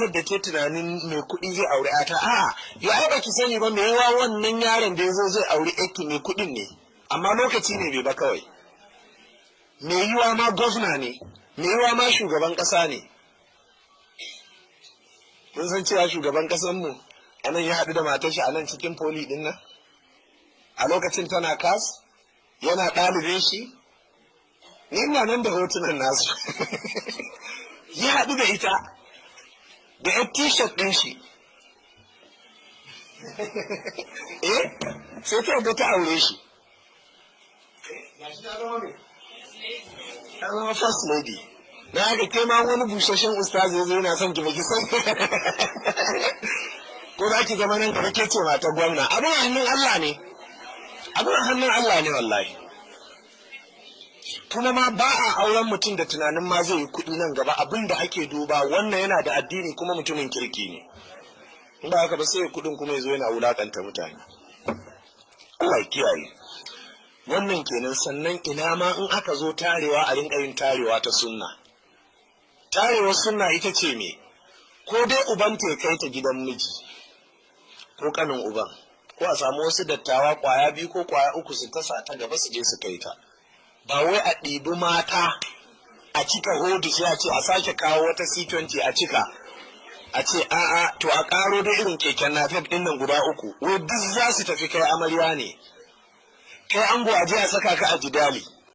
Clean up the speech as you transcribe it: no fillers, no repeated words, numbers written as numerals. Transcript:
matar da ke tunanin mai kuɗi zai aure ta a ya ai baki sani ba me yawa wannan yaron da yazo zai aure ki mai kuɗin ne amma lokaci ne bai ba kawai me yiwa ma gwamna ne me yiwa ma shugaban ƙasa ne mun san cewa shugaban ƙasar mu anan ya haɗu da matar shi anan cikin poli din nan a lokacin tana kas yana ɗalibin shi ni ina nan da hotunan nasu ya haɗu da ita da yan t-shirt ɗin shi sai ta ga ta aure shi ta zama first lady na haka kai ma wani busasshen ustazi ya zo yana son ki baki san ko za ki zama nan ka ke ce mata gwamna abin hannun Allah ne abin hannun Allah ne wallahi kuma ma ba a auren mutum da tunanin ma zai yi kuɗi nan gaba abin da ake duba wannan yana da addini kuma mutumin kirki ne in ba haka ba sai kuɗin kuma ya zo yana wulakanta mutane Allah ya kiyaye wannan kenan. Sannan ina ma in aka zo tarewa a rinka yin tarewa ta sunna. Tarewar sunna ita ce me ko dai uban ta kai ta gidan miji ko kanin uban ko a samu wasu dattawa kwaya biyu ko kwaya uku su tasa ta gaba su je su kai ta ba wai a ɗibi mata a cika hodu sai a ce a sake kawo wata C20 a cika a ce a'a to a ƙaro da irin keken nafef ɗin nan guda uku wai duk za su tafi kai amarya ne kai ango a je a saka ka a jidali